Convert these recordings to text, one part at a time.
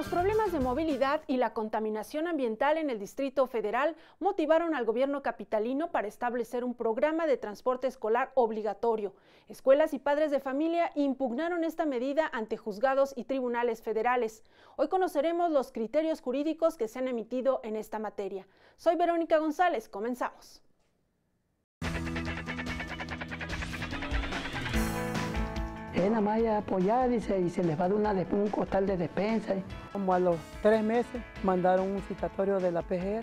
Los problemas de movilidad y la contaminación ambiental en el Distrito Federal motivaron al gobierno capitalino para establecer un programa de transporte escolar obligatorio. Escuelas y padres de familia impugnaron esta medida ante juzgados y tribunales federales. Hoy conoceremos los criterios jurídicos que se han emitido en esta materia. Soy Verónica González, comenzamos. Nada más apoyar y se les va a dar un costal de despensa. Como a los 3 meses mandaron un citatorio de la PGR.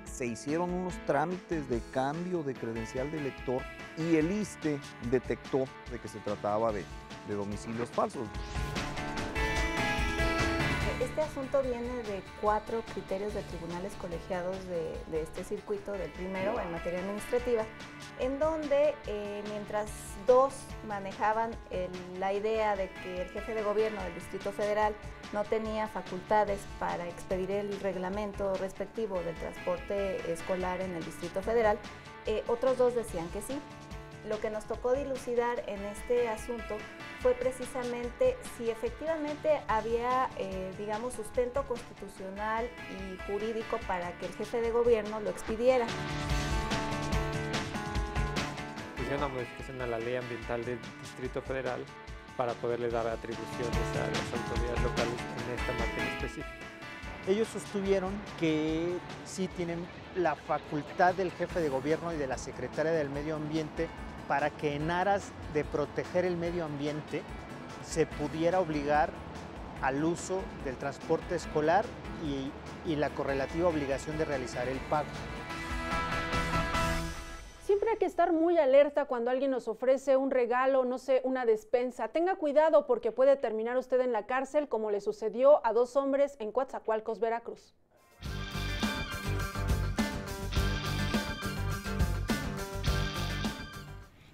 Se hicieron unos trámites de cambio de credencial de elector y el ISSSTE detectó de que se trataba de domicilios falsos. Este asunto viene de 4 criterios de tribunales colegiados de este circuito, del primero en materia administrativa, en donde mientras 2 manejaban la idea de que el jefe de gobierno del Distrito Federal no tenía facultades para expedir el reglamento respectivo del transporte escolar en el Distrito Federal, otros 2 decían que sí. Lo que nos tocó dilucidar en este asunto fue precisamente si efectivamente había, sustento constitucional y jurídico para que el jefe de gobierno lo expidiera. Hicieron una modificación a la ley ambiental del Distrito Federal para poderle dar atribuciones a las autoridades locales en esta materia específica. Ellos sostuvieron que sí tienen la facultad del jefe de gobierno y de la secretaria del medio ambiente para que en aras de proteger el medio ambiente se pudiera obligar al uso del transporte escolar y la correlativa obligación de realizar el pago. Siempre hay que estar muy alerta cuando alguien nos ofrece un regalo, no sé, una despensa. Tenga cuidado porque puede terminar usted en la cárcel, como le sucedió a 2 hombres en Coatzacoalcos, Veracruz.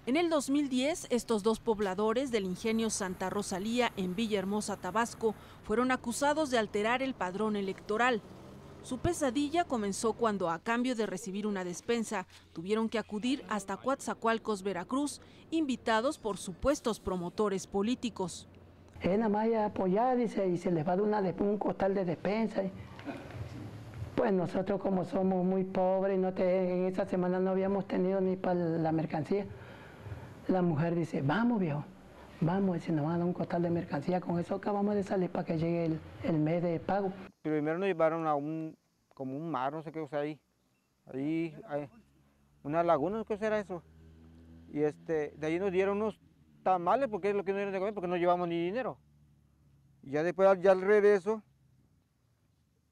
En el 2010, estos 2 pobladores del ingenio Santa Rosalía en Villahermosa, Tabasco, fueron acusados de alterar el padrón electoral. Su pesadilla comenzó cuando, a cambio de recibir una despensa, tuvieron que acudir hasta Coatzacoalcos, Veracruz, invitados por supuestos promotores políticos. Nada más apoyar y se les va a dar un costal de despensa. Pues nosotros, como somos muy pobres, en esa semana no habíamos tenido ni para la mercancía. La mujer dice, vamos viejo, vamos, y si nos van a dar un costal de mercancía, con eso acabamos de salir para que llegue el mes de pago. Primero nos llevaron a como un mar, no sé qué cosa ahí, una laguna, no sé qué era eso. Y de ahí nos dieron unos tamales, porque es lo que nos dieron de comer, porque no llevamos ni dinero. Y ya después, ya al regreso,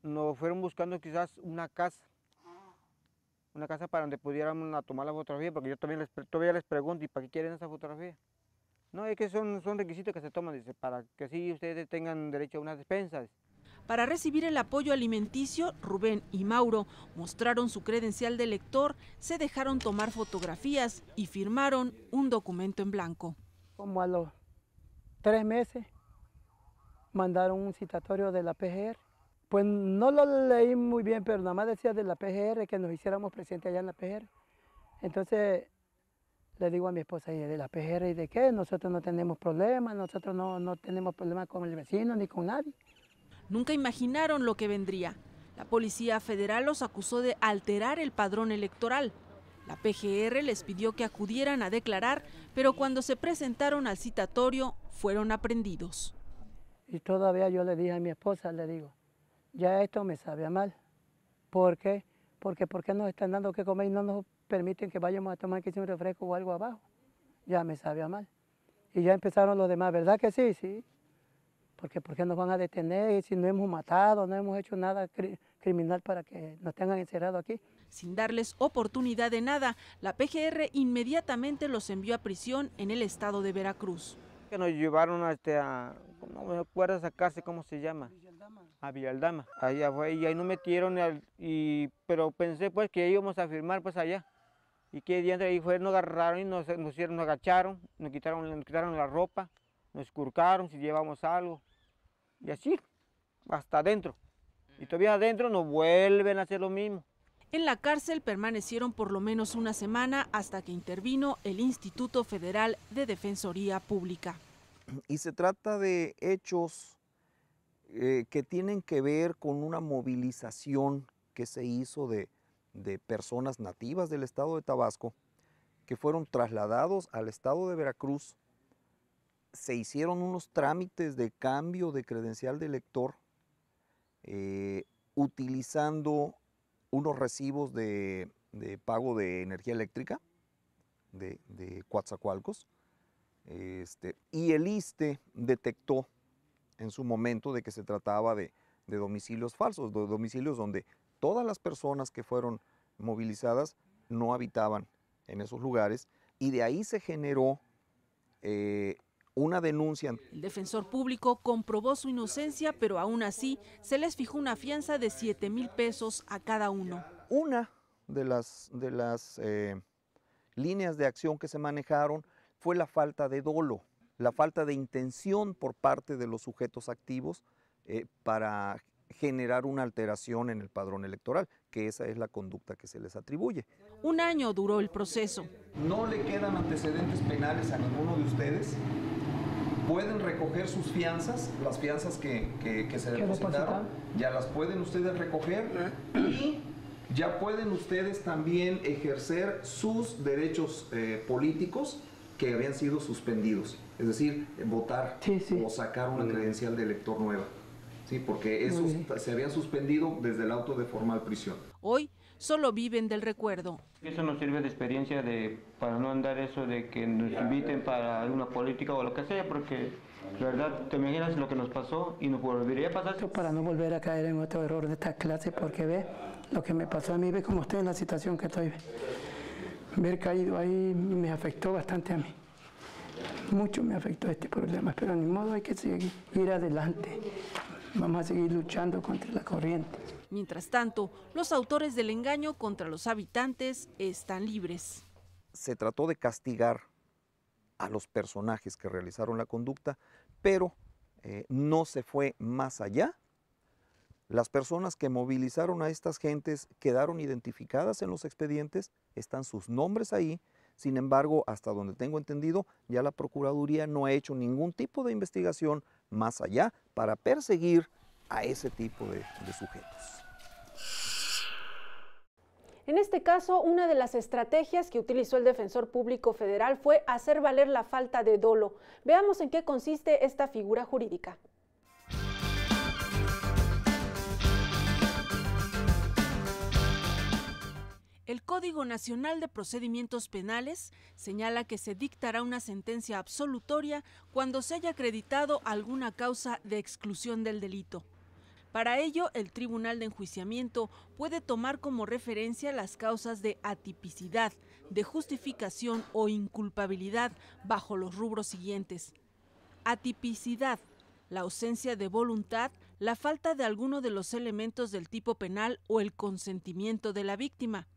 nos fueron buscando quizás una casa para donde pudiéramos tomar la fotografía, porque yo todavía les pregunto, ¿y para qué quieren esa fotografía? No, es que son requisitos que se toman, dice, para que así ustedes tengan derecho a unas despensas. Para recibir el apoyo alimenticio, Rubén y Mauro mostraron su credencial de elector, se dejaron tomar fotografías y firmaron un documento en blanco. Como a los 3 meses mandaron un citatorio de la PGR. Pues no lo leí muy bien, pero nada más decía de la PGR, que nos hiciéramos presentes allá en la PGR. Entonces le digo a mi esposa, ¿y de la PGR y de qué? Nosotros no tenemos problemas, nosotros no tenemos problemas con el vecino ni con nadie. Nunca imaginaron lo que vendría. La Policía Federal los acusó de alterar el padrón electoral. La PGR les pidió que acudieran a declarar, pero cuando se presentaron al citatorio fueron aprehendidos. Y todavía yo le dije a mi esposa, le digo, ya esto me sabe a mal. ¿Por qué? Porque ¿por qué nos están dando que comer y no nos permiten que vayamos a tomar que sea un refresco o algo abajo? Ya me sabe a mal. Y ya empezaron los demás, ¿verdad que sí? Sí. Porque ¿por qué nos van a detener si no hemos matado, no hemos hecho nada criminal para que nos tengan encerrados aquí? Sin darles oportunidad de nada, la PGR inmediatamente los envió a prisión en el estado de Veracruz. Que nos llevaron no me acuerdo esa cárcel, ¿cómo se llama? A Villaldama. Allá fue, y ahí nos metieron, pero pensé pues que íbamos a firmar pues allá. Y que dentro ahí fue, nos agarraron y nos agacharon, nos quitaron la ropa, nos escurcaron si llevamos algo. Y así, hasta adentro. Y todavía adentro nos vuelven a hacer lo mismo. En la cárcel permanecieron por lo menos una semana hasta que intervino el Instituto Federal de Defensoría Pública. Y se trata de hechos que tienen que ver con una movilización que se hizo de personas nativas del estado de Tabasco, que fueron trasladados al estado de Veracruz. Se hicieron unos trámites de cambio de credencial de elector utilizando unos recibos de pago de energía eléctrica de Coatzacoalcos, y el ISSSTE detectó en su momento de que se trataba de domicilios falsos, de domicilios donde todas las personas que fueron movilizadas no habitaban en esos lugares, y de ahí se generó una denuncia. El defensor público comprobó su inocencia, pero aún así se les fijó una fianza de 7,000 pesos a cada uno. Una de las líneas de acción que se manejaron fue la falta de dolo, la falta de intención por parte de los sujetos activos para generar una alteración en el padrón electoral, que esa es la conducta que se les atribuye. 1 año duró el proceso. No le quedan antecedentes penales a ninguno de ustedes. Pueden recoger sus fianzas, las fianzas que se depositaron, ya las pueden ustedes recoger, y ya pueden ustedes también ejercer sus derechos políticos que habían sido suspendidos, es decir, votar o sacar una credencial de elector nueva, ¿sí? Porque esos se habían suspendido desde el auto de formal prisión. Hoy solo viven del recuerdo. Eso nos sirve de experiencia para no andar eso de que nos inviten para alguna política o lo que sea, porque la verdad, te imaginas lo que nos pasó y nos volvería a pasar. Para no volver a caer en otro error de esta clase, porque ve lo que me pasó a mí, ve cómo estoy en la situación que estoy. Haber caído ahí me afectó bastante a mí. Mucho me afectó este problema, pero ni modo, hay que seguir adelante. Vamos a seguir luchando contra la corriente. Mientras tanto, los autores del engaño contra los habitantes están libres. Se trató de castigar a los personajes que realizaron la conducta, pero no se fue más allá. Las personas que movilizaron a estas gentes quedaron identificadas en los expedientes, están sus nombres ahí. Sin embargo, hasta donde tengo entendido, ya la Procuraduría no ha hecho ningún tipo de investigación más allá para perseguir a ese tipo de sujetos. En este caso, una de las estrategias que utilizó el Defensor Público Federal fue hacer valer la falta de dolo. Veamos en qué consiste esta figura jurídica. El Código Nacional de Procedimientos Penales señala que se dictará una sentencia absolutoria cuando se haya acreditado alguna causa de exclusión del delito. Para ello, el Tribunal de Enjuiciamiento puede tomar como referencia las causas de atipicidad, de justificación o inculpabilidad bajo los rubros siguientes. Atipicidad: la ausencia de voluntad, la falta de alguno de los elementos del tipo penal o el consentimiento de la víctima.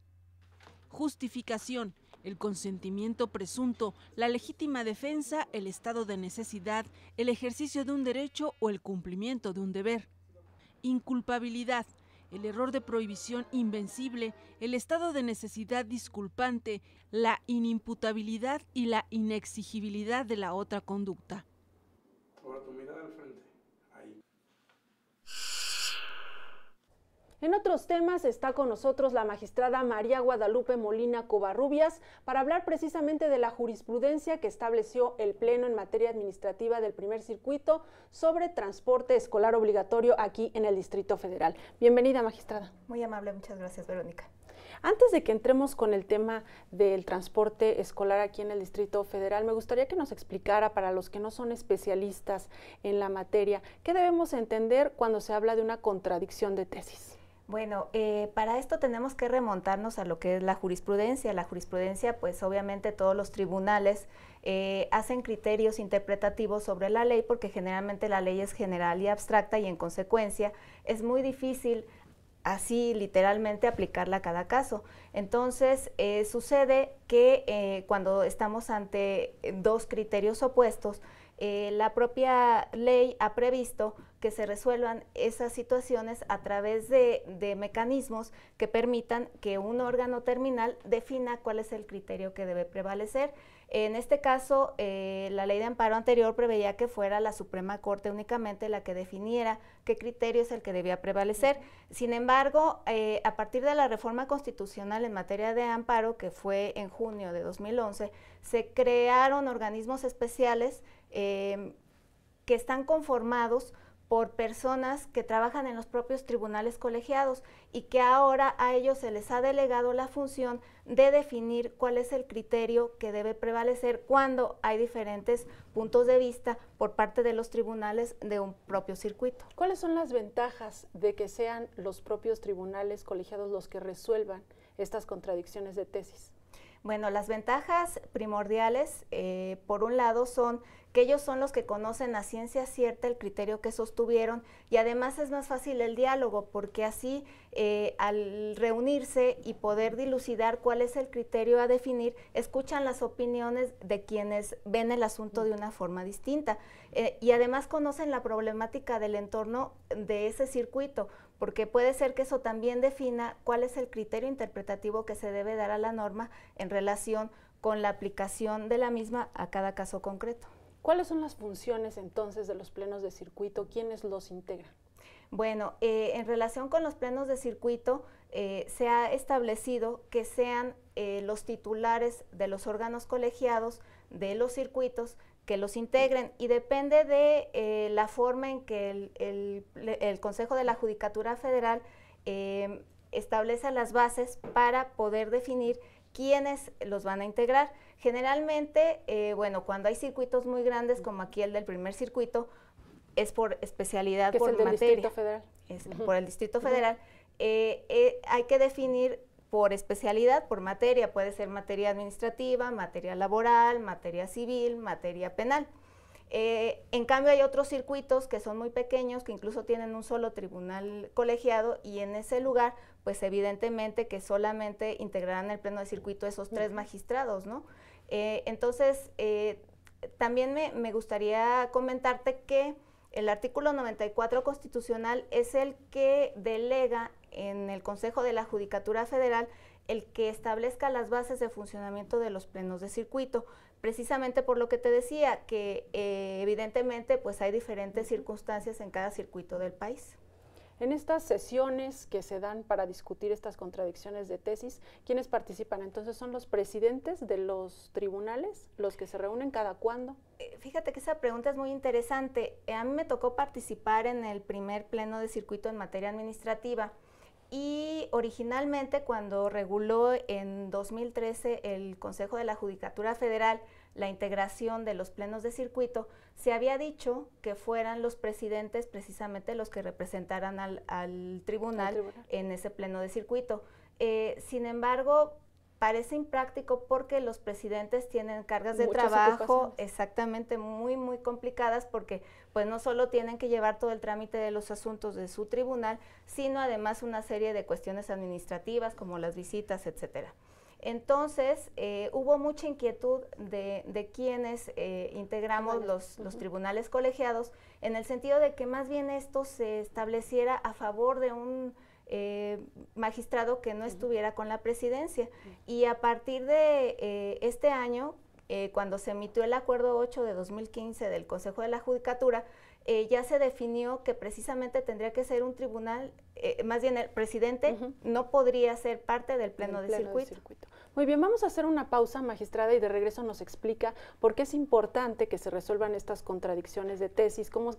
Justificación: el consentimiento presunto, la legítima defensa, el estado de necesidad, el ejercicio de un derecho o el cumplimiento de un deber. Inculpabilidad: el error de prohibición invencible, el estado de necesidad disculpante, la inimputabilidad y la inexigibilidad de la otra conducta. Ahora tu mirada al frente. Ahí. En otros temas está con nosotros la magistrada María Guadalupe Molina Covarrubias para hablar precisamente de la jurisprudencia que estableció el Pleno en materia administrativa del primer circuito sobre transporte escolar obligatorio aquí en el Distrito Federal. Bienvenida, magistrada. Muy amable, muchas gracias, Verónica. Antes de que entremos con el tema del transporte escolar aquí en el Distrito Federal, me gustaría que nos explicara, para los que no son especialistas en la materia, qué debemos entender cuando se habla de una contradicción de tesis. Bueno, para esto tenemos que remontarnos a lo que es la jurisprudencia. La jurisprudencia, pues obviamente todos los tribunales hacen criterios interpretativos sobre la ley, porque generalmente la ley es general y abstracta y en consecuencia es muy difícil así literalmente aplicarla a cada caso. Entonces sucede que cuando estamos ante dos criterios opuestos, la propia ley ha previsto que se resuelvan esas situaciones a través de mecanismos que permitan que un órgano terminal defina cuál es el criterio que debe prevalecer. En este caso, la ley de amparo anterior preveía que fuera la Suprema Corte únicamente la que definiera qué criterio es el que debía prevalecer. Sin embargo, a partir de la reforma constitucional en materia de amparo, que fue en junio de 2011, se crearon organismos especiales que están conformados por personas que trabajan en los propios tribunales colegiados y que ahora a ellos se les ha delegado la función de definir cuál es el criterio que debe prevalecer cuando hay diferentes puntos de vista por parte de los tribunales de un propio circuito. ¿Cuáles son las ventajas de que sean los propios tribunales colegiados los que resuelvan estas contradicciones de tesis? Bueno, las ventajas primordiales, por un lado, son que ellos son los que conocen a ciencia cierta el criterio que sostuvieron y además es más fácil el diálogo porque así al reunirse y poder dilucidar cuál es el criterio a definir, escuchan las opiniones de quienes ven el asunto de una forma distinta y además conocen la problemática del entorno de ese circuito, porque puede ser que eso también defina cuál es el criterio interpretativo que se debe dar a la norma en relación con la aplicación de la misma a cada caso concreto. ¿Cuáles son las funciones entonces de los plenos de circuito? ¿Quiénes los integran? Bueno, en relación con los plenos de circuito, se ha establecido que sean los titulares de los órganos colegiados de los circuitos que los integren y depende de la forma en que el Consejo de la Judicatura Federal establece las bases para poder definir quiénes los van a integrar. Generalmente, bueno, cuando hay circuitos muy grandes como aquí el del primer circuito, es por especialidad, por materia. Distrito Federal. Es por el Distrito Federal. Hay que definir por especialidad, por materia, puede ser materia administrativa, materia laboral, materia civil, materia penal. En cambio hay otros circuitos que son muy pequeños, que incluso tienen un solo tribunal colegiado y en ese lugar, pues evidentemente que solamente integrarán el pleno de circuito esos 3 magistrados, ¿no? Entonces, también me gustaría comentarte que el artículo 94 constitucional es el que delega en el Consejo de la Judicatura Federal el que establezca las bases de funcionamiento de los plenos de circuito, precisamente por lo que te decía, que evidentemente pues hay diferentes circunstancias en cada circuito del país. En estas sesiones que se dan para discutir estas contradicciones de tesis, ¿quiénes participan? Entonces, ¿son los presidentes de los tribunales los que se reúnen cada cuándo? Fíjate que esa pregunta es muy interesante. A mí me tocó participar en el primer pleno de circuito en materia administrativa y originalmente cuando reguló en 2013 el Consejo de la Judicatura Federal la integración de los plenos de circuito, se había dicho que fueran los presidentes precisamente los que representaran al tribunal en ese pleno de circuito. Sin embargo, parece impráctico porque los presidentes tienen cargas de trabajo exactamente muy complicadas porque pues no solo tienen que llevar todo el trámite de los asuntos de su tribunal, sino además una serie de cuestiones administrativas como las visitas, etcétera. Entonces, hubo mucha inquietud de quienes integramos los tribunales colegiados, en el sentido de que más bien esto se estableciera a favor de un magistrado que no estuviera con la presidencia. Y a partir de este año, cuando se emitió el Acuerdo 8 de 2015 del Consejo de la Judicatura, ya se definió que precisamente tendría que ser un tribunal, más bien el presidente no podría ser parte del pleno de circuito. Muy bien, vamos a hacer una pausa, magistrada, y de regreso nos explica por qué es importante que se resuelvan estas contradicciones de tesis, cómo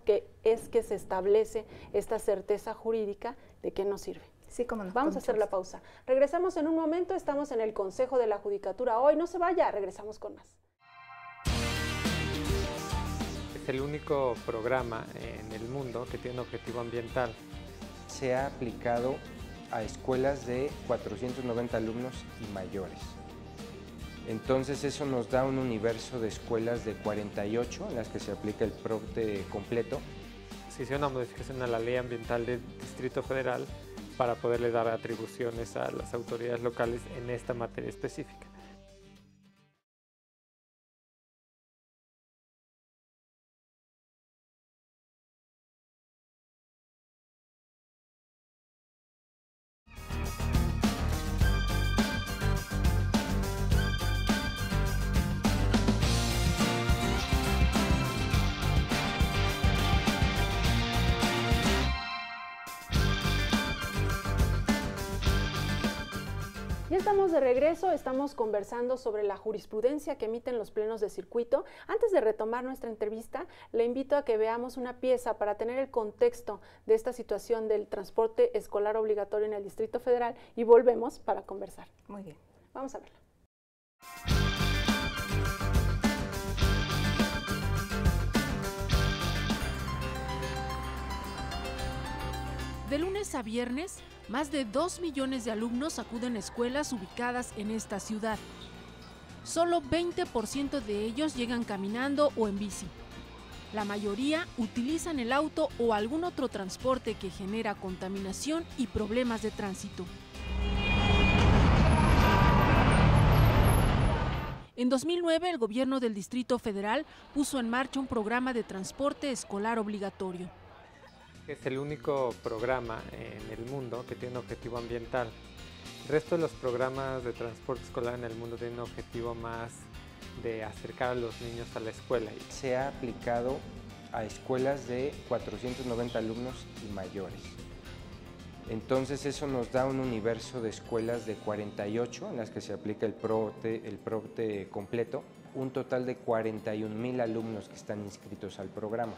es que se establece esta certeza jurídica, de qué nos sirve. Sí, cómo no. Vamos a hacer la pausa. Regresamos en un momento, estamos en el Consejo de la Judicatura hoy, no se vaya, regresamos con más. Es el único programa en el mundo que tiene un objetivo ambiental. Se ha aplicado a escuelas de 490 alumnos y mayores. Entonces eso nos da un universo de escuelas de 48 en las que se aplica el PROCTE completo. Se hizo una modificación a la Ley Ambiental del Distrito Federal para poderle dar atribuciones a las autoridades locales en esta materia específica. Ya estamos de regreso, estamos conversando sobre la jurisprudencia que emiten los plenos de circuito. Antes de retomar nuestra entrevista, le invito a que veamos una pieza para tener el contexto de esta situación del transporte escolar obligatorio en el Distrito Federal y volvemos para conversar. Muy bien. Vamos a verla. De lunes a viernes, más de 2 millones de alumnos acuden a escuelas ubicadas en esta ciudad. Solo 20% de ellos llegan caminando o en bici. La mayoría utilizan el auto o algún otro transporte que genera contaminación y problemas de tránsito. En 2009, el gobierno del Distrito Federal puso en marcha un programa de transporte escolar obligatorio. Es el único programa en el mundo que tiene un objetivo ambiental. El resto de los programas de transporte escolar en el mundo tienen un objetivo más de acercar a los niños a la escuela. Se ha aplicado a escuelas de 490 alumnos y mayores. Entonces eso nos da un universo de escuelas de 48 en las que se aplica el PROPTE completo, un total de 41,000 alumnos que están inscritos al programa.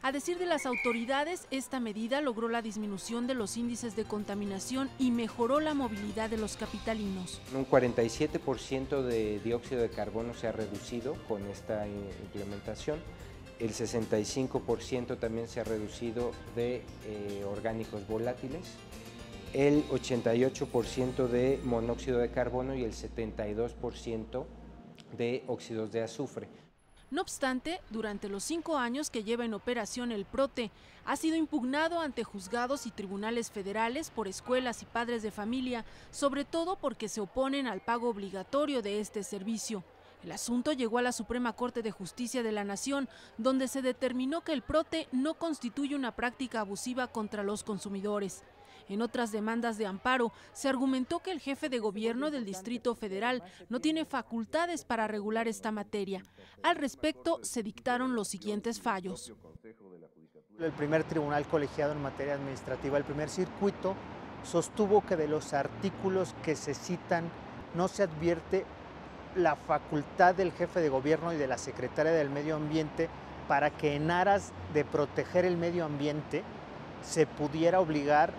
A decir de las autoridades, esta medida logró la disminución de los índices de contaminación y mejoró la movilidad de los capitalinos. Un 47% de dióxido de carbono se ha reducido con esta implementación. El 65% también se ha reducido de orgánicos volátiles, el 88% de monóxido de carbono y el 72% de óxidos de azufre. No obstante, durante los 5 años que lleva en operación el PROTE, ha sido impugnado ante juzgados y tribunales federales por escuelas y padres de familia, sobre todo porque se oponen al pago obligatorio de este servicio. El asunto llegó a la Suprema Corte de Justicia de la Nación, donde se determinó que el PROTE no constituye una práctica abusiva contra los consumidores. En otras demandas de amparo, se argumentó que el jefe de gobierno del Distrito Federal no tiene facultades para regular esta materia. Al respecto, se dictaron los siguientes fallos. El primer tribunal colegiado en materia administrativa, el primer circuito, sostuvo que de los artículos que se citan no se advierte la facultad del jefe de gobierno y de la secretaria del Medio Ambiente para que en aras de proteger el medio ambiente se pudiera obligar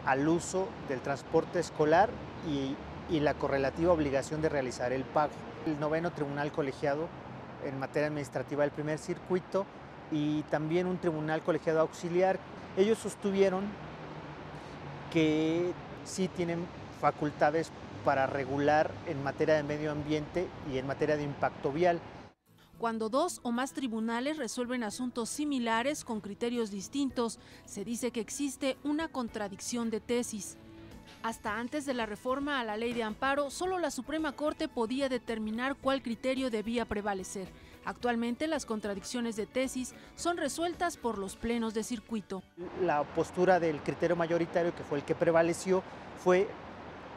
al uso del transporte escolar y la correlativa obligación de realizar el pago. El noveno tribunal colegiado en materia administrativa del primer circuito y también un tribunal colegiado auxiliar, ellos sostuvieron que sí tienen facultades para regular en materia de medio ambiente y en materia de impacto vial. Cuando 2 o más tribunales resuelven asuntos similares con criterios distintos, se dice que existe una contradicción de tesis. Hasta antes de la reforma a la ley de amparo, solo la Suprema Corte podía determinar cuál criterio debía prevalecer. Actualmente las contradicciones de tesis son resueltas por los plenos de circuito. La postura del criterio mayoritario, que fue el que prevaleció, fue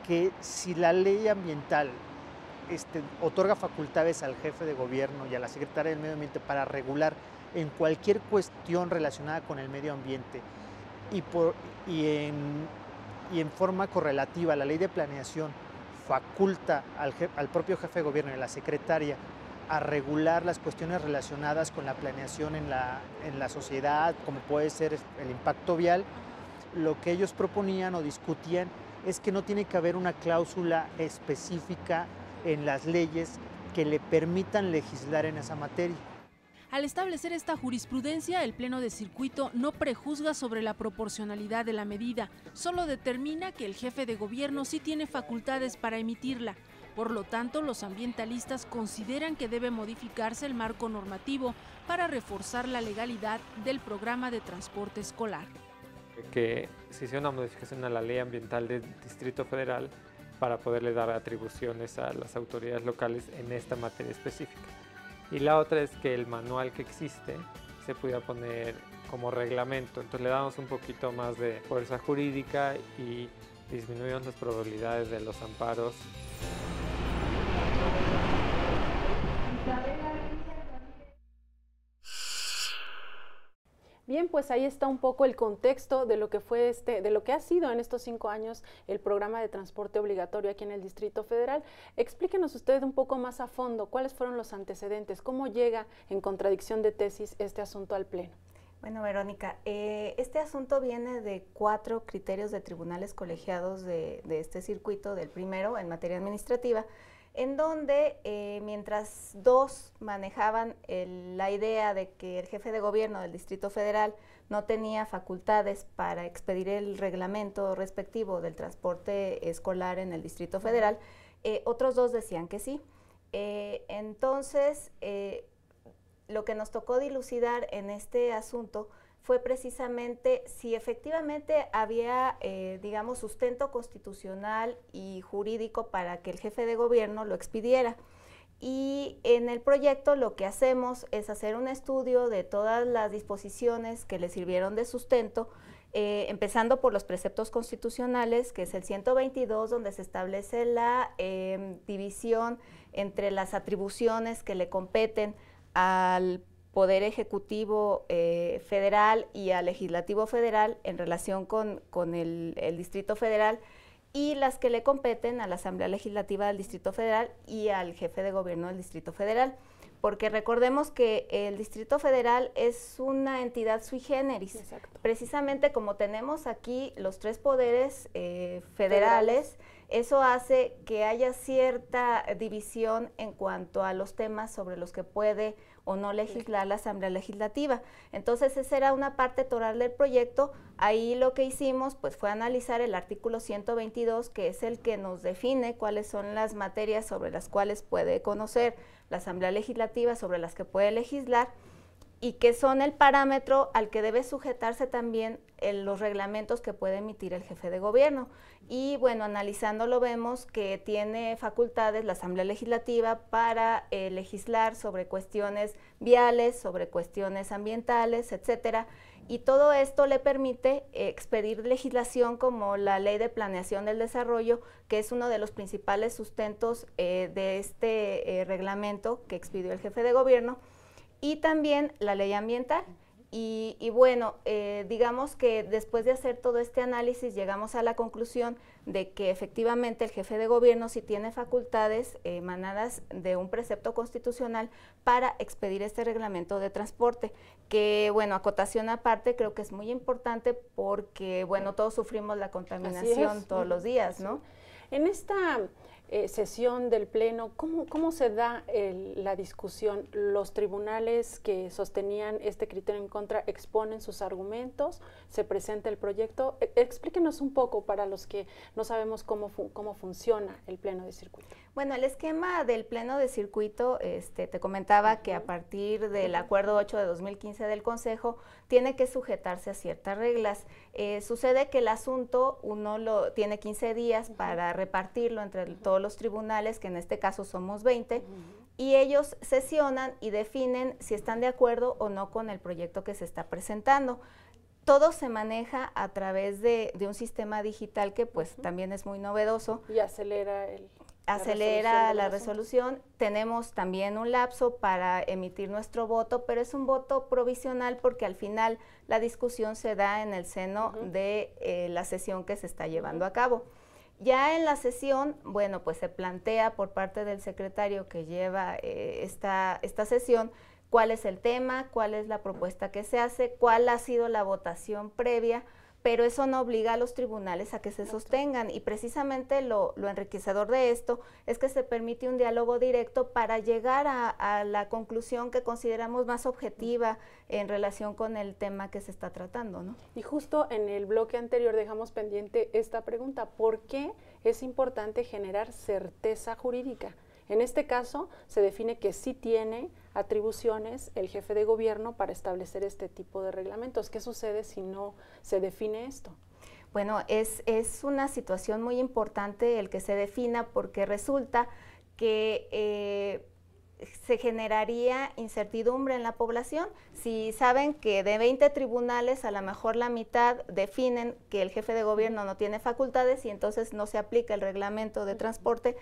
que si la ley ambiental otorga facultades al jefe de gobierno y a la secretaria del Medio Ambiente para regular en cualquier cuestión relacionada con el medio ambiente y en forma correlativa la ley de planeación faculta al propio jefe de gobierno y a la secretaria a regular las cuestiones relacionadas con la planeación en la sociedad, como puede ser el impacto vial, lo que ellos proponían o discutían es que no tiene que haber una cláusula específica en las leyes que le permitan legislar en esa materia. Al establecer esta jurisprudencia, el Pleno de Circuito no prejuzga sobre la proporcionalidad de la medida, solo determina que el jefe de gobierno sí tiene facultades para emitirla. Por lo tanto, los ambientalistas consideran que debe modificarse el marco normativo para reforzar la legalidad del programa de transporte escolar. Que se hizo una modificación a la ley ambiental del Distrito Federal para poderle dar atribuciones a las autoridades locales en esta materia específica. Y la otra es que el manual que existe se pudiera poner como reglamento, entonces le damos un poquito más de fuerza jurídica y disminuimos las probabilidades de los amparos. Bien. Bien, pues ahí está un poco el contexto de lo que fue de lo que ha sido en estos 5 años el programa de transporte obligatorio aquí en el Distrito Federal. Explíquenos usted un poco más a fondo cuáles fueron los antecedentes, cómo llega en contradicción de tesis este asunto al Pleno. Bueno, Verónica, este asunto viene de 4 criterios de tribunales colegiados de este circuito, del primero en materia administrativa, en donde mientras 2 manejaban la idea de que el jefe de gobierno del Distrito Federal no tenía facultades para expedir el reglamento respectivo del transporte escolar en el Distrito Federal, otros 2 decían que sí. Entonces, lo que nos tocó dilucidar en este asunto fue precisamente si efectivamente había, digamos, sustento constitucional y jurídico para que el jefe de gobierno lo expidiera. Y en el proyecto lo que hacemos es hacer un estudio de todas las disposiciones que le sirvieron de sustento, empezando por los preceptos constitucionales, que es el 122, donde se establece la división entre las atribuciones que le competen al Poder Ejecutivo Federal y al Legislativo Federal en relación con el Distrito Federal, y las que le competen a la Asamblea Legislativa del Distrito Federal y al jefe de gobierno del Distrito Federal. Porque recordemos que el Distrito Federal es una entidad sui generis. Exacto. Precisamente como tenemos aquí los 3 poderes federales, eso hace que haya cierta división en cuanto a los temas sobre los que puede o no legislar la Asamblea Legislativa. Entonces, esa era una parte toral del proyecto. Ahí lo que hicimos pues fue analizar el artículo 122, que es el que nos define cuáles son las materias sobre las cuales puede conocer la Asamblea Legislativa, sobre las que puede legislar, y que son el parámetro al que debe sujetarse también los reglamentos que puede emitir el jefe de gobierno. Y bueno, analizándolo vemos que tiene facultades la Asamblea Legislativa para legislar sobre cuestiones viales, sobre cuestiones ambientales, etcétera, y todo esto le permite expedir legislación como la Ley de Planeación del Desarrollo, que es uno de los principales sustentos de este reglamento que expidió el jefe de gobierno, y también la ley ambiental. Y bueno, digamos que después de hacer todo este análisis llegamos a la conclusión de que efectivamente el jefe de gobierno sí tiene facultades emanadas de un precepto constitucional para expedir este reglamento de transporte, que bueno, acotación aparte, creo que es muy importante porque bueno, todos sufrimos la contaminación todos los días, ¿no? En esta sesión del Pleno, ¿cómo se da la discusión? ¿Los tribunales que sostenían este criterio en contra exponen sus argumentos? ¿Se presenta el proyecto? Explíquenos un poco para los que no sabemos cómo funciona el Pleno de Circuito. Bueno, el esquema del Pleno de Circuito, te comentaba que a partir del Acuerdo 8 de 2015 del Consejo, tiene que sujetarse a ciertas reglas. Sucede que el asunto uno tiene 15 días para repartirlo entre todos los tribunales, que en este caso somos 20, y ellos sesionan y definen si están de acuerdo o no con el proyecto que se está presentando. Todo se maneja a través de un sistema digital que pues también es muy novedoso. Y acelera la resolución. Tenemos también un lapso para emitir nuestro voto, pero es un voto provisional porque al final la discusión se da en el seno de la sesión que se está llevando a cabo. Ya en la sesión, bueno, pues se plantea por parte del secretario que lleva esta sesión cuál es el tema, cuál es la propuesta que se hace, cuál ha sido la votación previa, pero eso no obliga a los tribunales a que se sostengan, y precisamente lo enriquecedor de esto es que se permite un diálogo directo para llegar a la conclusión que consideramos más objetiva en relación con el tema que se está tratando, ¿no? Y justo en el bloque anterior dejamos pendiente esta pregunta: ¿por qué es importante generar certeza jurídica? En este caso se define que sí tiene atribuciones el jefe de gobierno para establecer este tipo de reglamentos. ¿Qué sucede si no se define esto? Bueno, es una situación muy importante el que se defina, porque resulta que se generaría incertidumbre en la población. Si saben que de 20 tribunales a lo mejor la mitad definen que el jefe de gobierno no tiene facultades y entonces no se aplica el reglamento de transporte,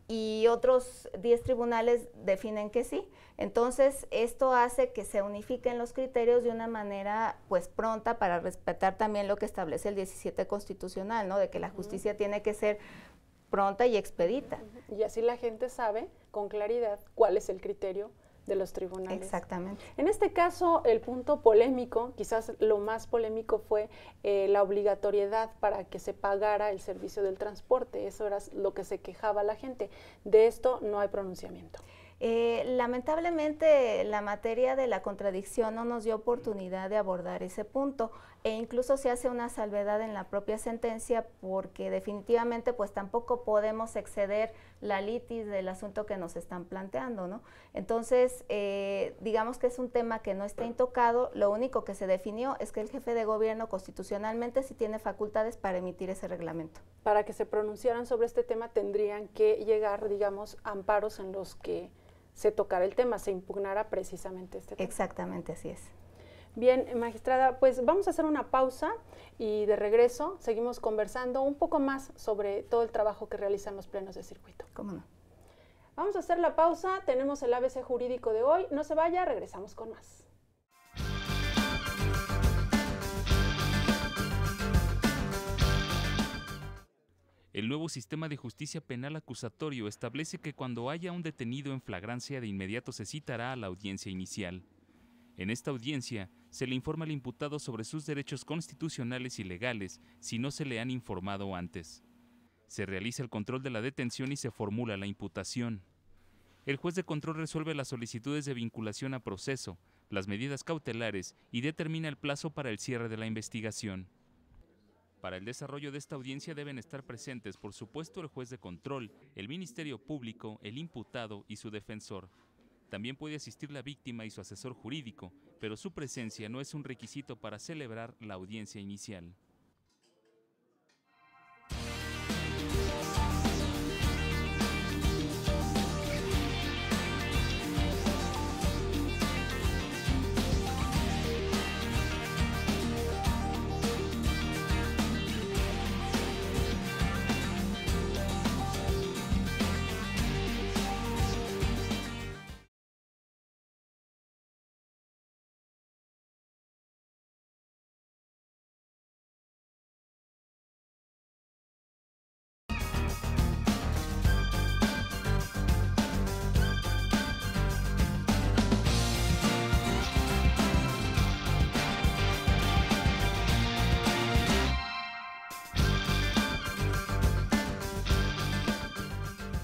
y otros 10 tribunales definen que sí. Entonces, esto hace que se unifiquen los criterios de una manera pues pronta para respetar también lo que establece el 17 constitucional, ¿no? De que la justicia tiene que ser pronta y expedita. Y así la gente sabe con claridad cuál es el criterio de los tribunales. Exactamente. En este caso, el punto polémico, quizás lo más polémico fue la obligatoriedad para que se pagara el servicio del transporte. Eso era lo que se quejaba la gente. De esto no hay pronunciamiento. Lamentablemente la materia de la contradicción no nos dio oportunidad de abordar ese punto e incluso se hace una salvedad en la propia sentencia porque definitivamente pues tampoco podemos exceder la litis del asunto que nos están planteando, ¿no? Entonces digamos que es un tema que no está intocado, lo único que se definió es que el jefe de gobierno constitucionalmente sí tiene facultades para emitir ese reglamento. Para que se pronunciaran sobre este tema tendrían que llegar, digamos, amparos en los que se tocara el tema, se impugnara precisamente este tema. Exactamente, así es. Bien, magistrada, pues vamos a hacer una pausa y de regreso seguimos conversando un poco más sobre todo el trabajo que realizan los plenos de circuito. ¿Cómo no? Vamos a hacer la pausa, tenemos el ABC jurídico de hoy, no se vaya, regresamos con más. El nuevo sistema de justicia penal acusatorio establece que cuando haya un detenido en flagrancia de inmediato se citará a la audiencia inicial. En esta audiencia se le informa al imputado sobre sus derechos constitucionales y legales si no se le han informado antes. Se realiza el control de la detención y se formula la imputación. El juez de control resuelve las solicitudes de vinculación a proceso, las medidas cautelares y determina el plazo para el cierre de la investigación. Para el desarrollo de esta audiencia deben estar presentes, por supuesto, el juez de control, el Ministerio Público, el imputado y su defensor. También puede asistir la víctima y su asesor jurídico, pero su presencia no es un requisito para celebrar la audiencia inicial.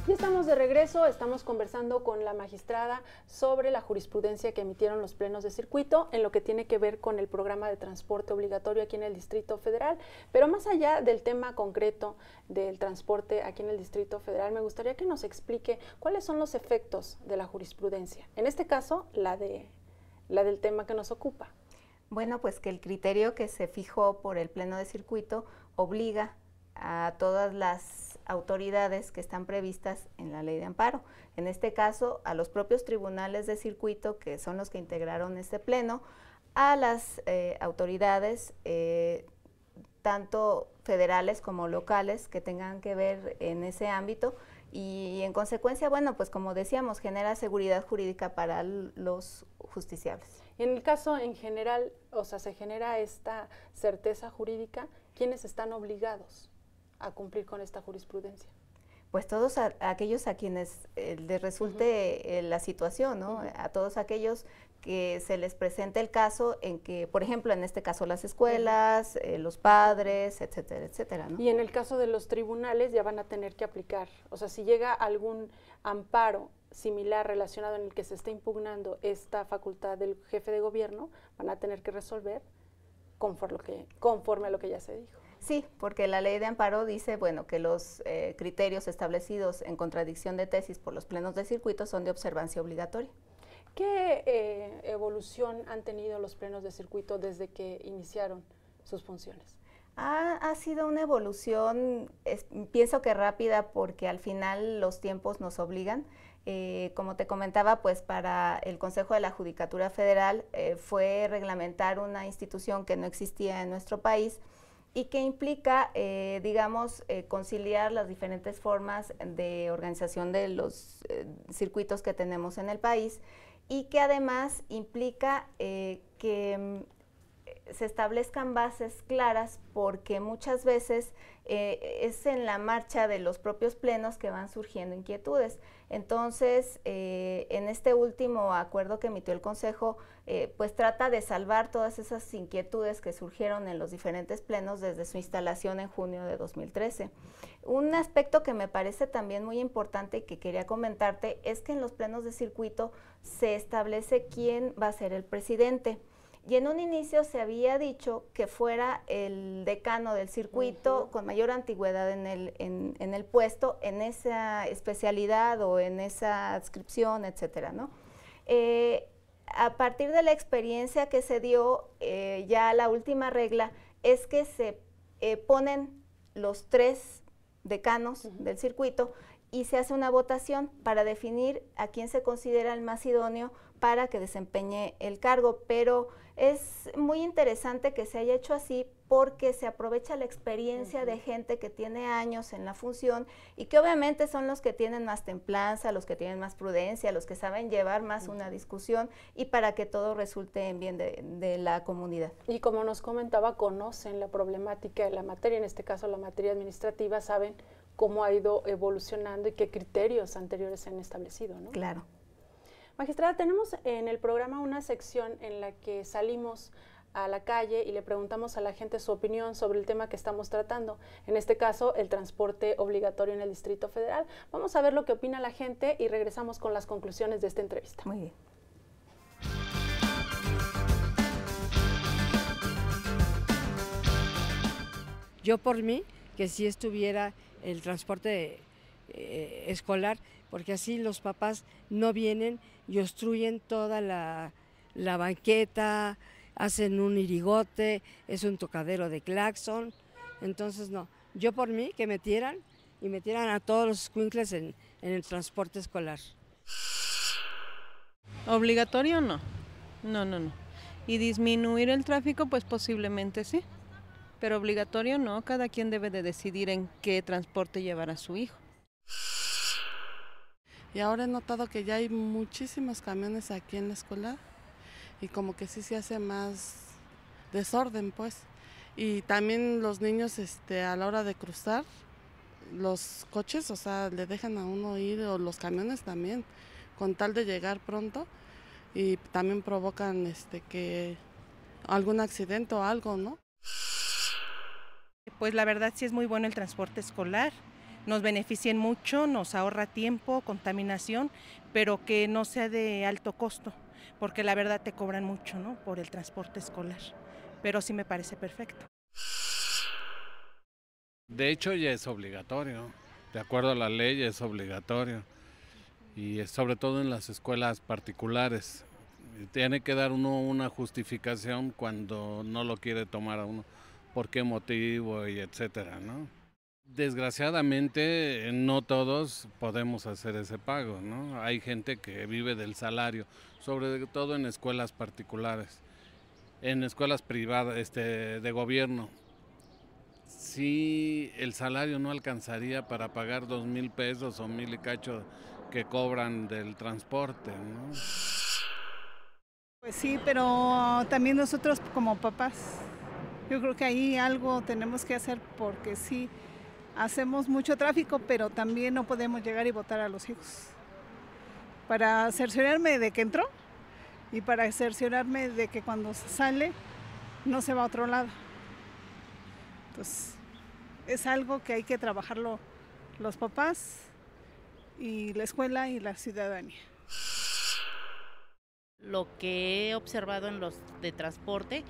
Estamos de regreso, estamos conversando con la magistrada sobre la jurisprudencia que emitieron los plenos de circuito en lo que tiene que ver con el programa de transporte obligatorio aquí en el Distrito Federal, pero más allá del tema concreto del transporte aquí en el Distrito Federal, me gustaría que nos explique cuáles son los efectos de la jurisprudencia, en este caso la del tema que nos ocupa. Bueno, pues que el criterio que se fijó por el pleno de circuito obliga a todas las autoridades que están previstas en la ley de amparo. En este caso, a los propios tribunales de circuito, que son los que integraron este pleno, a las autoridades, tanto federales como locales, que tengan que ver en ese ámbito, y en consecuencia, bueno, pues como decíamos, genera seguridad jurídica para los justiciables. En el caso en general, o sea, se genera esta certeza jurídica, ¿quiénes están obligados a cumplir con esta jurisprudencia? Pues todos aquellos a quienes les resulte la situación, ¿no? A todos aquellos que se les presente el caso en que, por ejemplo, en este caso las escuelas, los padres, etcétera, etcétera, ¿no? Y en el caso de los tribunales ya van a tener que aplicar, o sea, si llega algún amparo similar relacionado en el que se esté impugnando esta facultad del jefe de gobierno, van a tener que resolver conforme a lo que ya se dijo. Sí, porque la ley de amparo dice, bueno, que los criterios establecidos en contradicción de tesis por los plenos de circuito son de observancia obligatoria. ¿Qué evolución han tenido los plenos de circuito desde que iniciaron sus funciones? Ha sido una evolución, pienso que rápida, porque al final los tiempos nos obligan. Como te comentaba, pues para el Consejo de la Judicatura Federal fue reglamentar una institución que no existía en nuestro país, y que implica, digamos, conciliar las diferentes formas de organización de los circuitos que tenemos en el país, y que además implica que se establezcan bases claras, porque muchas veces es en la marcha de los propios plenos que van surgiendo inquietudes. Entonces, en este último acuerdo que emitió el Consejo, pues trata de salvar todas esas inquietudes que surgieron en los diferentes plenos desde su instalación en junio de 2013. Un aspecto que me parece también muy importante y que quería comentarte es que en los plenos de circuito se establece quién va a ser el presidente. Y en un inicio se había dicho que fuera el decano del circuito con mayor antigüedad en el puesto, en esa especialidad o en esa adscripción, etcétera, ¿no? A partir de la experiencia que se dio, ya la última regla es que se ponen los 3 decanos del circuito y se hace una votación para definir a quién se considera el más idóneo para que desempeñe el cargo, pero es muy interesante que se haya hecho así porque se aprovecha la experiencia de gente que tiene años en la función y que obviamente son los que tienen más templanza, los que tienen más prudencia, los que saben llevar más una discusión y para que todo resulte en bien de la comunidad. Y como nos comentaba, conocen la problemática de la materia, en este caso la materia administrativa, saben cómo ha ido evolucionando y qué criterios anteriores se han establecido, ¿no? Claro. Magistrada, tenemos en el programa una sección en la que salimos a la calle y le preguntamos a la gente su opinión sobre el tema que estamos tratando, en este caso el transporte obligatorio en el Distrito Federal. Vamos a ver lo que opina la gente y regresamos con las conclusiones de esta entrevista. Muy bien. Yo por mí, que si estuviera el transporte escolar, porque así los papás no vienen y obstruyen toda la banqueta, hacen un irigote, es un tocadero de claxon. Entonces no, yo por mí que metieran a todos los escuincles en el transporte escolar. ¿Obligatorio no? No. Y disminuir el tráfico, pues posiblemente sí, pero obligatorio no, cada quien debe de decidir en qué transporte llevar a su hijo. Y ahora he notado que ya hay muchísimos camiones aquí en la escuela y como que sí se hace más desorden, pues. Y también los niños a la hora de cruzar, los coches, o sea, le dejan a uno ir, o los camiones también, con tal de llegar pronto, y también provocan que algún accidente o algo, ¿no? Pues la verdad sí es muy bueno el transporte escolar. Nos beneficia mucho, nos ahorra tiempo, contaminación, pero que no sea de alto costo, porque la verdad te cobran mucho, ¿no?, por el transporte escolar, pero sí me parece perfecto. De hecho ya es obligatorio, de acuerdo a la ley es obligatorio, y sobre todo en las escuelas particulares. Tiene que dar uno una justificación cuando no lo quiere tomar a uno, por qué motivo y etcétera, ¿no? Desgraciadamente no todos podemos hacer ese pago, ¿no? Hay gente que vive del salario, sobre todo en escuelas particulares, en escuelas privadas, de gobierno. Sí, el salario no alcanzaría para pagar 2,000 pesos o 1,000 y cacho que cobran del transporte, ¿no? Pues sí, pero también nosotros como papás, yo creo que ahí algo tenemos que hacer porque sí, hacemos mucho tráfico, pero también no podemos llegar y botar a los hijos. Para cerciorarme de que entró y para cerciorarme de que cuando sale no se va a otro lado. Entonces, es algo que hay que trabajarlo los papás y la escuela y la ciudadanía. Lo que he observado en los de transporte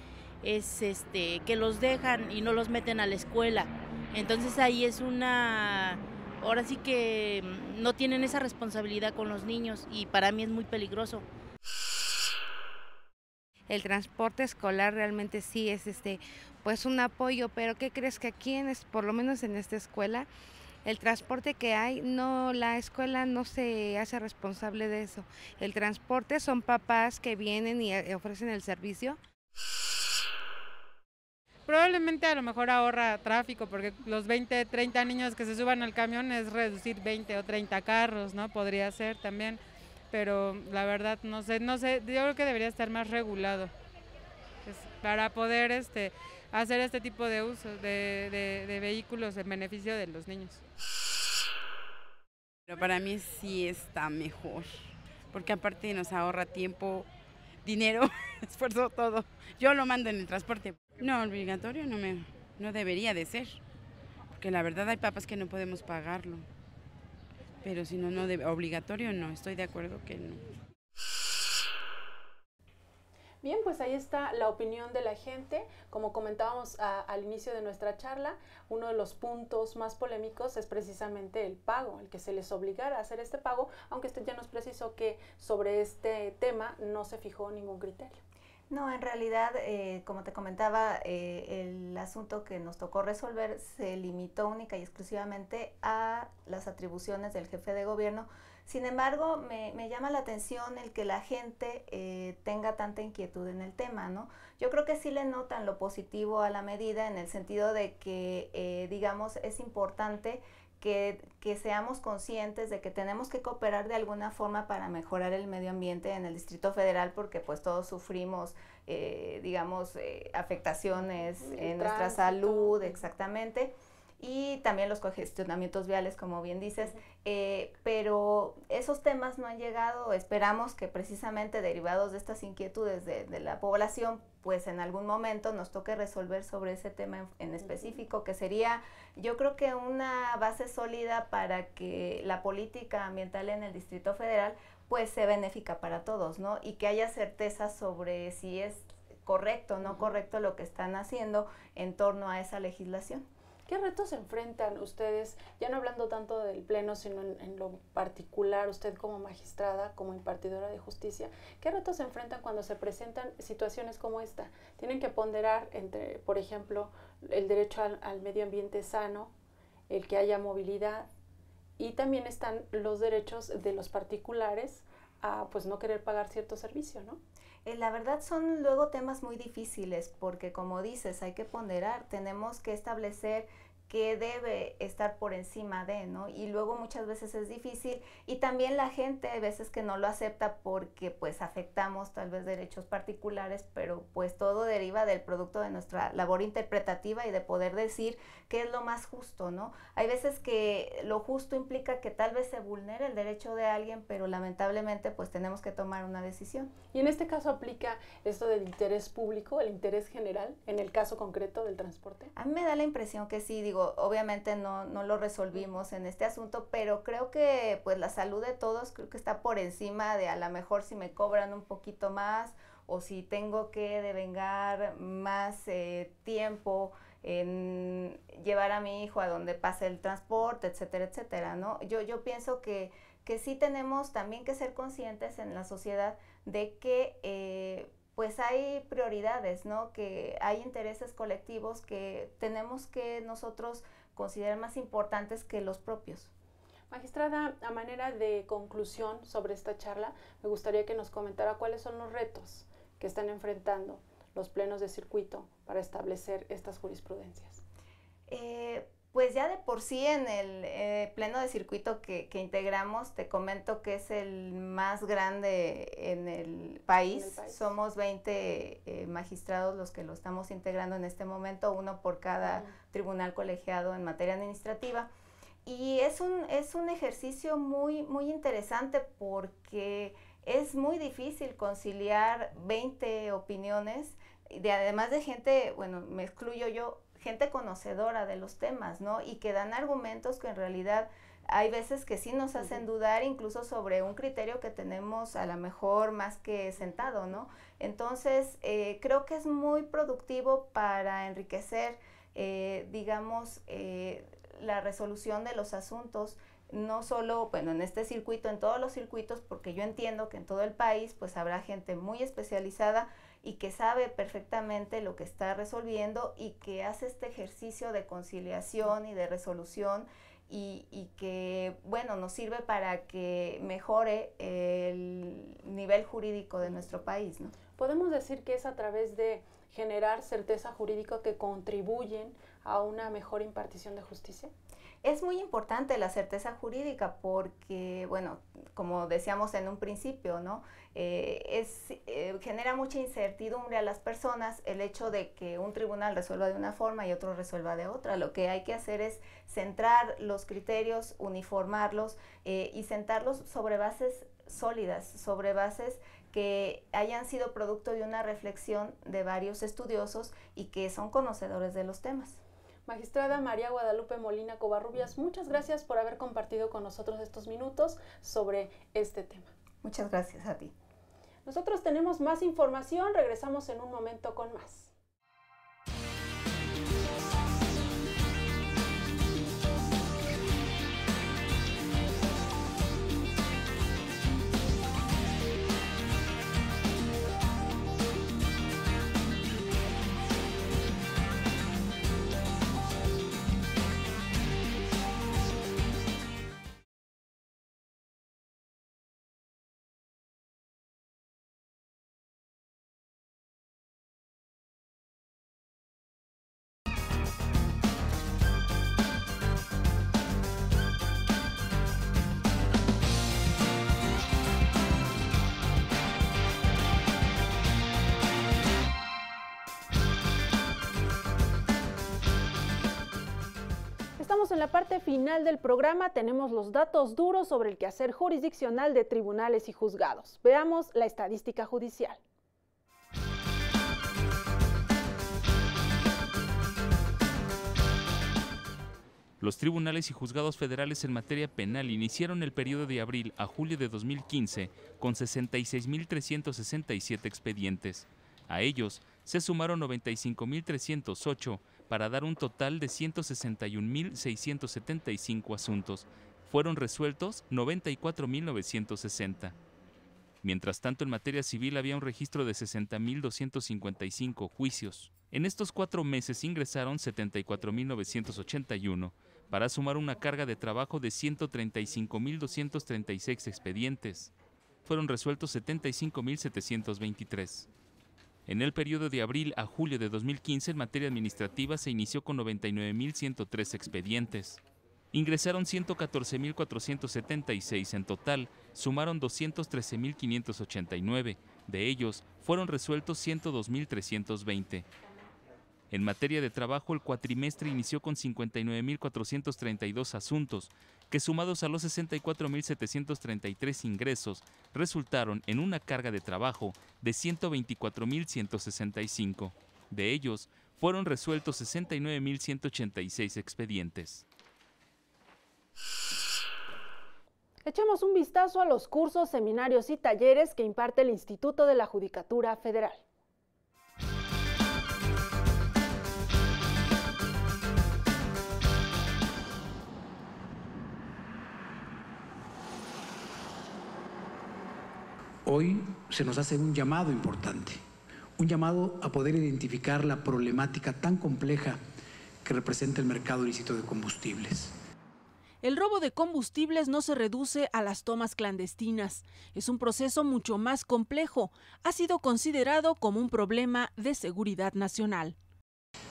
es que los dejan y no los meten a la escuela. Entonces ahí es ahora sí que no tienen esa responsabilidad con los niños y para mí es muy peligroso. El transporte escolar realmente sí es pues un apoyo, pero ¿qué crees? Que aquí por lo menos en esta escuela, el transporte que hay, la escuela no se hace responsable de eso. El transporte son papás que vienen y ofrecen el servicio. probablemente a lo mejor ahorra tráfico, porque los 20, 30 niños que se suban al camión es reducir 20 o 30 carros, ¿no? Podría ser también, pero la verdad no sé, yo creo que debería estar más regulado para poder hacer este tipo de uso de vehículos en beneficio de los niños. Pero para mí sí está mejor, porque aparte nos ahorra tiempo, dinero, esfuerzo, todo. Yo lo mando en el transporte. No, obligatorio no debería de ser, porque la verdad hay papás que no podemos pagarlo. Pero si no, obligatorio no, estoy de acuerdo que no. Bien, pues ahí está la opinión de la gente. Como comentábamos al inicio de nuestra charla, uno de los puntos más polémicos es precisamente el pago, el que se les obligara a hacer este pago, aunque usted ya nos precisó que sobre este tema no se fijó ningún criterio. No, en realidad, como te comentaba, el asunto que nos tocó resolver se limitó única y exclusivamente a las atribuciones del jefe de gobierno. Sin embargo, me llama la atención el que la gente tenga tanta inquietud en el tema, ¿no? Yo creo que sí le notan lo positivo a la medida en el sentido de que, digamos, es importante que seamos conscientes de que tenemos que cooperar de alguna forma para mejorar el medio ambiente en el Distrito Federal, porque pues todos sufrimos, digamos, afectaciones en nuestra salud, exactamente, y también los congestionamientos viales, como bien dices, pero esos temas no han llegado. Esperamos que precisamente derivados de estas inquietudes de la población, pues en algún momento nos toque resolver sobre ese tema en específico, que sería, yo creo que una base sólida para que la política ambiental en el Distrito Federal pues sea benéfica para todos, ¿no? Y que haya certeza sobre si es correcto o no correcto lo que están haciendo en torno a esa legislación. ¿Qué retos enfrentan ustedes, ya no hablando tanto del pleno, sino en lo particular, usted como magistrada, como impartidora de justicia, qué retos se enfrentan cuando se presentan situaciones como esta? Tienen que ponderar entre, por ejemplo, el derecho al medio ambiente sano, el que haya movilidad, y también están los derechos de los particulares a pues no querer pagar cierto servicio, ¿no? La verdad son luego temas muy difíciles porque, como dices, hay que ponderar, tenemos que establecer qué debe estar por encima de, ¿no? Y luego muchas veces es difícil, y también la gente hay veces que no lo acepta porque pues afectamos tal vez derechos particulares, pero pues todo deriva del producto de nuestra labor interpretativa y de poder decir qué es lo más justo, ¿no? Hay veces que lo justo implica que tal vez se vulnere el derecho de alguien, pero lamentablemente pues tenemos que tomar una decisión. Y en este caso aplica esto del interés público, el interés general, en el caso concreto del transporte. A mí me da la impresión que sí, digo, obviamente no lo resolvimos en este asunto, pero creo que pues la salud de todos creo que está por encima de a lo mejor si me cobran un poquito más o si tengo que devengar más tiempo en llevar a mi hijo a donde pase el transporte, etcétera, etcétera, ¿no? Yo pienso que sí tenemos también que ser conscientes en la sociedad de que pues hay prioridades, ¿no? Que hay intereses colectivos que tenemos que nosotros considerar más importantes que los propios. Magistrada, a manera de conclusión sobre esta charla, me gustaría que nos comentara cuáles son los retos que están enfrentando los plenos de circuito para establecer estas jurisprudencias. Pues ya de por sí en el pleno de circuito que integramos, te comento que es el más grande en el país. Somos 20 magistrados los que lo estamos integrando en este momento, uno por cada tribunal colegiado en materia administrativa. Y es un ejercicio muy interesante porque es muy difícil conciliar 20 opiniones, además de gente, bueno, me excluyo yo, gente conocedora de los temas, ¿no? Y que dan argumentos que en realidad hay veces que sí nos hacen dudar incluso sobre un criterio que tenemos a lo mejor más que sentado, ¿no? Entonces, creo que es muy productivo para enriquecer, digamos, la resolución de los asuntos, no solo, bueno, en este circuito, en todos los circuitos, porque yo entiendo que en todo el país pues habrá gente muy especializada y que sabe perfectamente lo que está resolviendo y que hace este ejercicio de conciliación y de resolución y que, bueno, nos sirve para que mejore el nivel jurídico de nuestro país, ¿no? ¿Podemos decir que es a través de generar certeza jurídica que contribuyen a una mejor impartición de justicia? Es muy importante la certeza jurídica porque, bueno, como decíamos en un principio, ¿no? Genera mucha incertidumbre a las personas el hecho de que un tribunal resuelva de una forma y otro resuelva de otra. Lo que hay que hacer es centrar los criterios, uniformarlos y sentarlos sobre bases sólidas, sobre bases que hayan sido producto de una reflexión de varios estudiosos y que son conocedores de los temas. Magistrada María Guadalupe Molina Covarrubias, muchas gracias por haber compartido con nosotros estos minutos sobre este tema. Muchas gracias a ti. Nosotros tenemos más información, regresamos en un momento con más. Estamos en la parte final del programa, tenemos los datos duros sobre el quehacer jurisdiccional de tribunales y juzgados. Veamos la estadística judicial. Los tribunales y juzgados federales en materia penal iniciaron el periodo de abril a julio de 2015 con 66.367 expedientes. A ellos se sumaron 95.308 para dar un total de 161.675 asuntos. Fueron resueltos 94.960. Mientras tanto, en materia civil había un registro de 60.255 juicios. En estos 4 meses ingresaron 74.981, para sumar una carga de trabajo de 135.236 expedientes. Fueron resueltos 75.723. En el periodo de abril a julio de 2015, en materia administrativa, se inició con 99.103 expedientes. Ingresaron 114.476 en total, sumaron 213.589. De ellos, fueron resueltos 102.320. En materia de trabajo, el cuatrimestre inició con 59.432 asuntos, que sumados a los 64.733 ingresos, resultaron en una carga de trabajo de 124.165. De ellos, fueron resueltos 69.186 expedientes. Echemos un vistazo a los cursos, seminarios y talleres que imparte el Instituto de la Judicatura Federal. Hoy se nos hace un llamado importante, un llamado a poder identificar la problemática tan compleja que representa el mercado ilícito de combustibles. El robo de combustibles no se reduce a las tomas clandestinas. Es un proceso mucho más complejo. Ha sido considerado como un problema de seguridad nacional.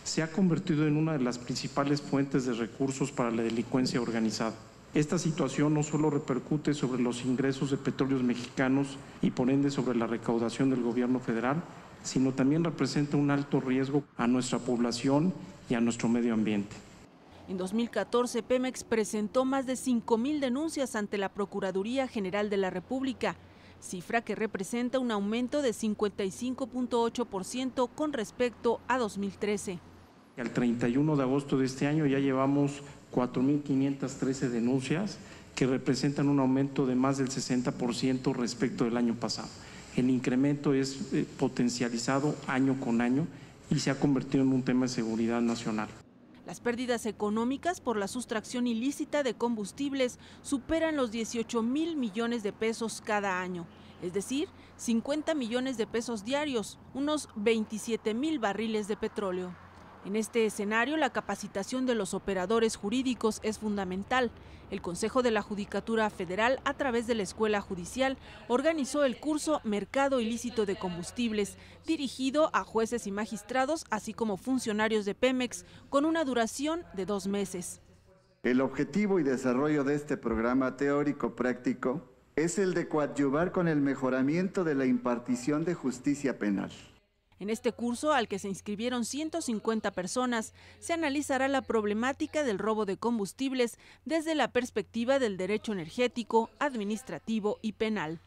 Se ha convertido en una de las principales fuentes de recursos para la delincuencia organizada. Esta situación no solo repercute sobre los ingresos de petróleos mexicanos y por ende sobre la recaudación del gobierno federal, sino también representa un alto riesgo a nuestra población y a nuestro medio ambiente. En 2014, Pemex presentó más de 5,000 denuncias ante la Procuraduría General de la República, cifra que representa un aumento de 55.8% con respecto a 2013. Al 31 de agosto de este año ya llevamos 4.513 denuncias que representan un aumento de más del 60% respecto del año pasado. El incremento es potencializado año con año y se ha convertido en un tema de seguridad nacional. Las pérdidas económicas por la sustracción ilícita de combustibles superan los 18,000 millones de pesos cada año, es decir, 50 millones de pesos diarios, unos 27,000 barriles de petróleo. En este escenario, la capacitación de los operadores jurídicos es fundamental. El Consejo de la Judicatura Federal, a través de la Escuela Judicial, organizó el curso Mercado Ilícito de Combustibles, dirigido a jueces y magistrados, así como funcionarios de Pemex, con una duración de 2 meses. El objetivo y desarrollo de este programa teórico-práctico es el de coadyuvar con el mejoramiento de la impartición de justicia penal. En este curso, al que se inscribieron 150 personas, se analizará la problemática del robo de combustibles desde la perspectiva del derecho energético, administrativo y penal.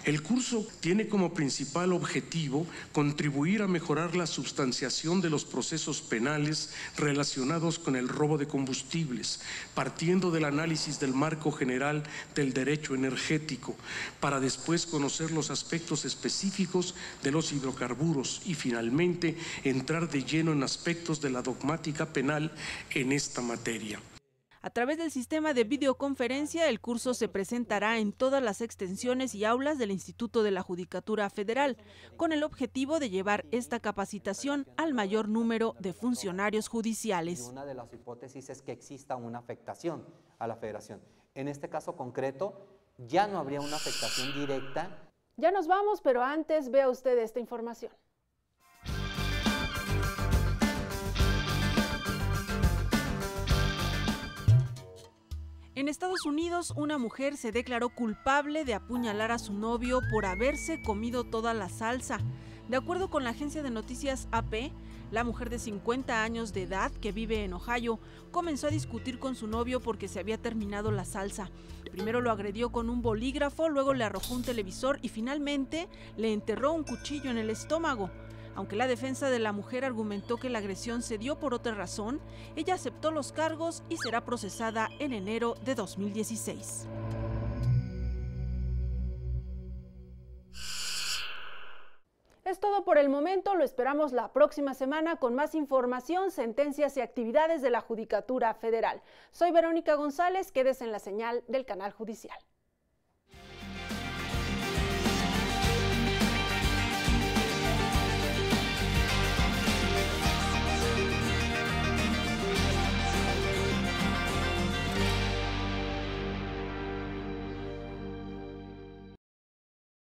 El curso tiene como principal objetivo contribuir a mejorar la substanciación de los procesos penales relacionados con el robo de combustibles, partiendo del análisis del marco general del derecho energético, para después conocer los aspectos específicos de los hidrocarburos y finalmente entrar de lleno en aspectos de la dogmática penal en esta materia. A través del sistema de videoconferencia, el curso se presentará en todas las extensiones y aulas del Instituto de la Judicatura Federal, con el objetivo de llevar esta capacitación al mayor número de funcionarios judiciales. Una de las hipótesis es que exista una afectación a la Federación. En este caso concreto, ya no habría una afectación directa. Ya nos vamos, pero antes vea usted esta información. En Estados Unidos, una mujer se declaró culpable de apuñalar a su novio por haberse comido toda la salsa. De acuerdo con la agencia de noticias AP, la mujer de 50 años de edad, que vive en Ohio, comenzó a discutir con su novio porque se había terminado la salsa. Primero lo agredió con un bolígrafo, luego le arrojó un televisor y finalmente le enterró un cuchillo en el estómago. Aunque la defensa de la mujer argumentó que la agresión se dio por otra razón, ella aceptó los cargos y será procesada en enero de 2016. Es todo por el momento, lo esperamos la próxima semana con más información, sentencias y actividades de la Judicatura Federal. Soy Verónica González, quédese en la señal del canal judicial.